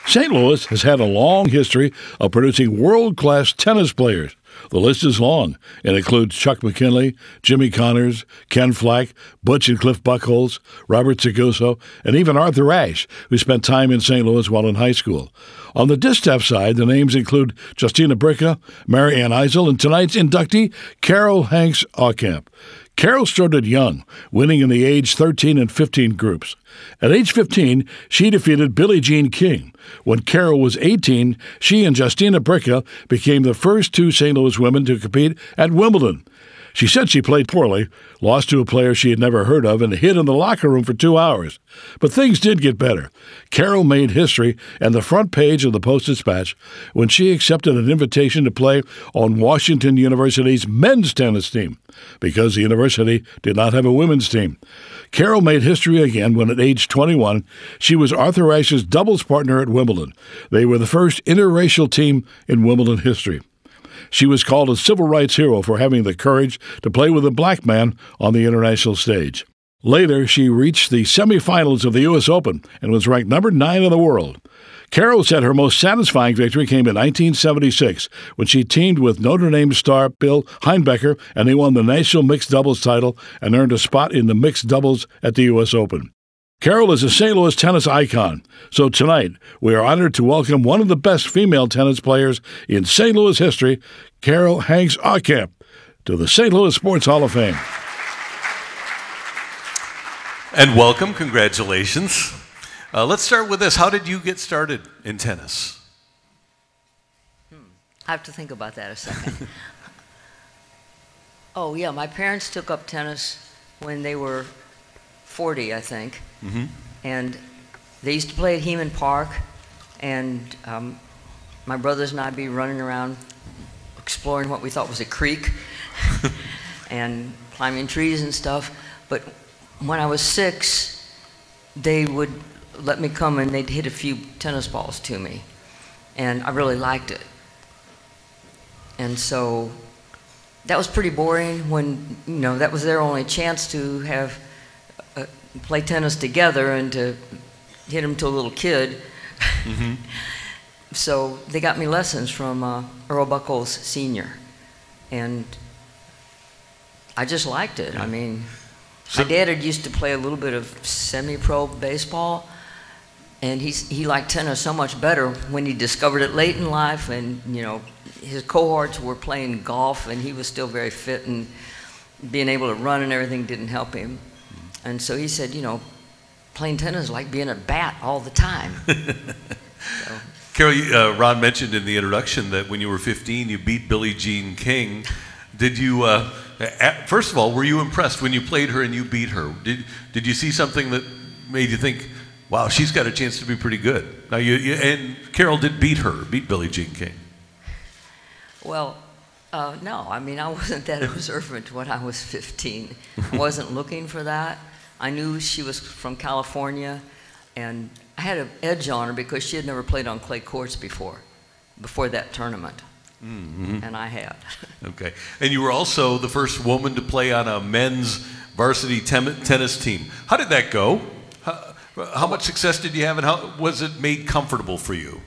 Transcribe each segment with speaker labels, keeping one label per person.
Speaker 1: St. Louis has had a long history of producing world-class tennis players. The list is long and includes Chuck McKinley, Jimmy Connors, Ken Flack, Butch and Cliff Buchholz, Robert Seguso, and even Arthur Ashe, who spent time in St. Louis while in high school. On the distaff side, the names include Justina Bricka, Mary Ann Eisel, and tonight's inductee, Carol Hanks Aucamp. Carol started young, winning in the age 13 and 15 groups. At age 15, she defeated Billie Jean King. When Carol was 18, she and Justina Bricka became the first two St. Louis women to compete at Wimbledon. She said she played poorly, lost to a player she had never heard of, and hid in the locker room for 2 hours. But things did get better. Carol made history and the front page of the Post-Dispatch when she accepted an invitation to play on Washington University's men's tennis team, because the university did not have a women's team. Carol made history again when at age 21, she was Arthur Ashe's doubles partner at Wimbledon. They were the first interracial team in Wimbledon history. She was called a civil rights hero for having the courage to play with a black man on the international stage. Later, she reached the semifinals of the U.S. Open and was ranked number 9 in the world. Carol said her most satisfying victory came in 1976 when she teamed with Notre Dame star Bill Heinbecker, and they won the national mixed doubles title and earned a spot in the mixed doubles at the U.S. Open. Carol is a St. Louis tennis icon, so tonight we are honored to welcome one of the best female tennis players in St. Louis history, Carol Hanks Aucamp, to the St. Louis Sports Hall of Fame.
Speaker 2: And welcome, congratulations. Let's start with this. How did you get started in tennis?
Speaker 3: I have to think about that a second. Oh, yeah, my parents took up tennis when they were 40, I think. Mm-hmm. And they used to play at Heman Park, and my brothers and I'd be running around exploring what we thought was a creek and climbing trees and stuff. But when I was 6, they would let me come and they'd hit a few tennis balls to me, and I really liked it. And so that was pretty boring when, you know, that was their only chance to have play tennis together and to hit them to a little kid. Mm-hmm. So they got me lessons from Earl Buchholz Sr. And I just liked it. I mean, my dad had used to play a little bit of semi-pro baseball, and he liked tennis so much better when he discovered it late in life, and, you know, his cohorts were playing golf, and he was still very fit, and being able to run and everything didn't help him. And so he said, you know, playing tennis is like being a bat all the time. So.
Speaker 2: Carol, Ron mentioned in the introduction that when you were 15, you beat Billie Jean King. Did you, first of all, were you impressed when you played her and you beat her? Did you see something that made you think, wow, she's got a chance to be pretty good? Now, and Carol did beat Billie Jean King.
Speaker 3: Well, no, I mean, I wasn't that observant when I was 15. I wasn't looking for that. I knew she was from California, and I had an edge on her because she had never played on clay courts before that tournament. Mm-hmm. And I had.
Speaker 2: Okay. And you were also the first woman to play on a men's varsity tennis team. How did that go? How much success did you have, and how was it made comfortable for you?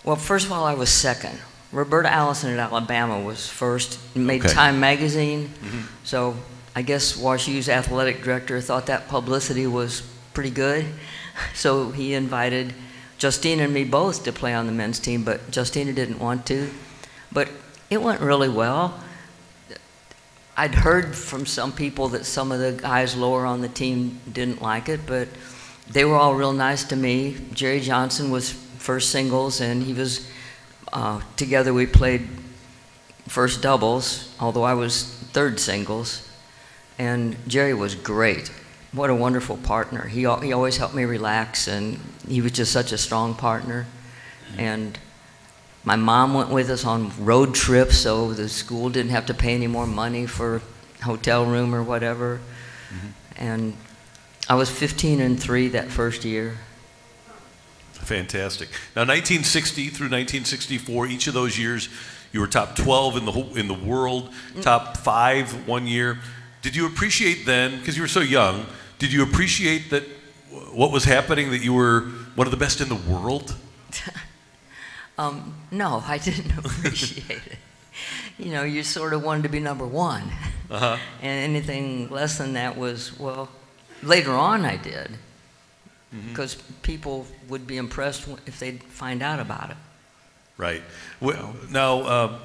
Speaker 3: Well, first of all, I was second. Roberta Allison at Alabama was first, made Time magazine. Mm-hmm. So I guess WashU's athletic director thought that publicity was pretty good. So he invited Justina and me both to play on the men's team, but Justina didn't want to. But it went really well. I'd heard from some people that some of the guys lower on the team didn't like it, but they were all real nice to me. Jerry Johnson was first singles, and he was together we played first doubles, although I was third singles, and Jerry was great. What a wonderful partner. He always helped me relax, and he was just such a strong partner. And my mom went with us on road trips, so the school didn't have to pay any more money for hotel room or whatever. Mm-hmm. And I was 15-3 that first year.
Speaker 2: Fantastic. Now, 1960 through 1964, each of those years, you were top 12 in the world, top 5 one year. Did you appreciate then, because you were so young, did you appreciate that what was happening, that you were one of the best in the world?
Speaker 3: No, I didn't appreciate it. You know, you sort of wanted to be number one. And anything less than that was, well, later on I did. Because people would be impressed if they'd find out about it.
Speaker 2: Right. Well, now,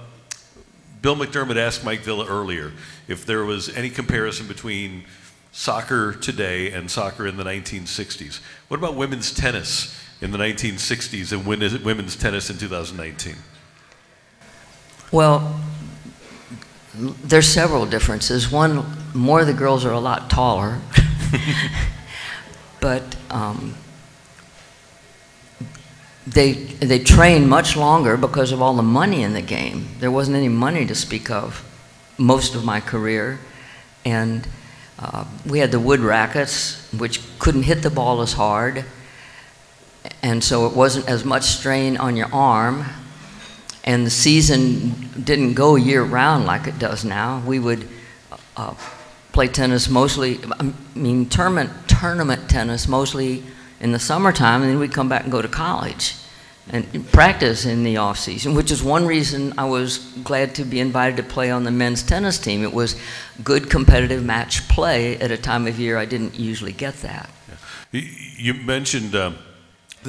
Speaker 2: Bill McDermott asked Mike Villa earlier if there was any comparison between soccer today and soccer in the 1960s. What about women's tennis in the 1960s and women's tennis in 2019?
Speaker 3: Well, there's several differences. One, more of the girls are a lot taller. But they train much longer because of all the money in the game. There wasn't any money to speak of most of my career. And we had the wood rackets, which couldn't hit the ball as hard. And so it wasn't as much strain on your arm. And the season didn't go year-round like it does now. We would play tennis mostly, tournament tennis mostly in the summertime, and then we'd come back and go to college and practice in the off-season, which is one reason I was glad to be invited to play on the men's tennis team. It was good competitive match play at a time of year I didn't usually get that.
Speaker 2: Yeah. You mentioned that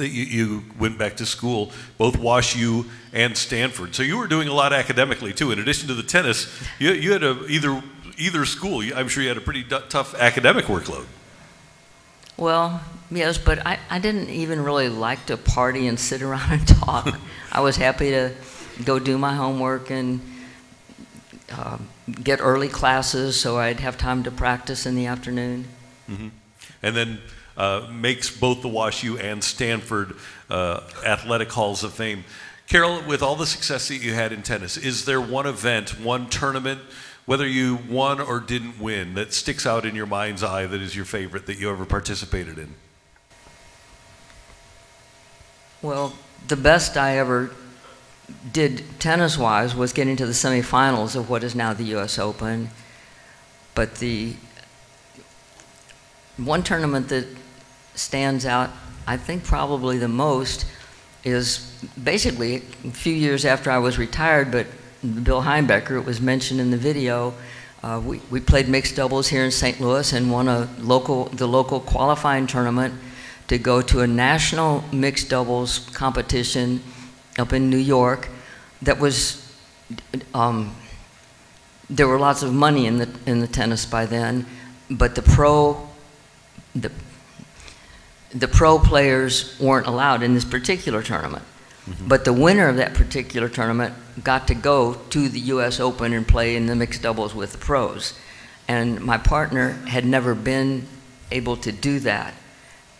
Speaker 2: you went back to school, both Wash U and Stanford. So you were doing a lot academically too. In addition to the tennis, you had either school. I'm sure you had a pretty tough academic workload.
Speaker 3: Well, yes, but I didn't even really like to party and sit around and talk. I was happy to go do my homework and get early classes so I'd have time to practice in the afternoon.
Speaker 2: And then makes both the Wash U and Stanford athletic halls of fame. Carol, with all the success that you had in tennis, is there one event, one tournament, whether you won or didn't win, that sticks out in your mind's eye that is your favorite that you ever participated in?
Speaker 3: Well, the best I ever did tennis-wise was getting to the semifinals of what is now the U.S. Open. But the one tournament that stands out, I think probably the most, is basically a few years after I was retired, but Bill Heimbecker, it was mentioned in the video, we played mixed doubles here in St. Louis and won the local qualifying tournament to go to a national mixed doubles competition up in New York. That was, there were lots of money in the tennis by then, but the pro players weren't allowed in this particular tournament. But the winner of that particular tournament got to go to the U.S. Open and play in the mixed doubles with the pros. And my partner had never been able to do that.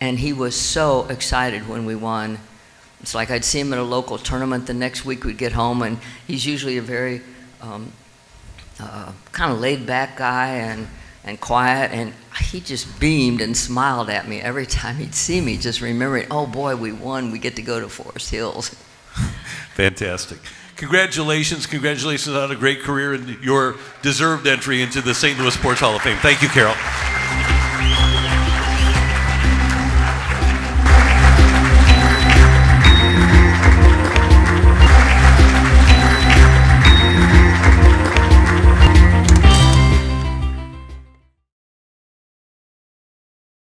Speaker 3: And he was so excited when we won. It's like I'd see him at a local tournament. The next week we'd get home, and he's usually a very kind of laid-back guy and quiet, and he just beamed and smiled at me every time he'd see me, just remembering, oh boy, we won, we get to go to Forest Hills.
Speaker 2: Fantastic. Congratulations on a great career and your deserved entry into the St. Louis Sports Hall of Fame. Thank you, Carol.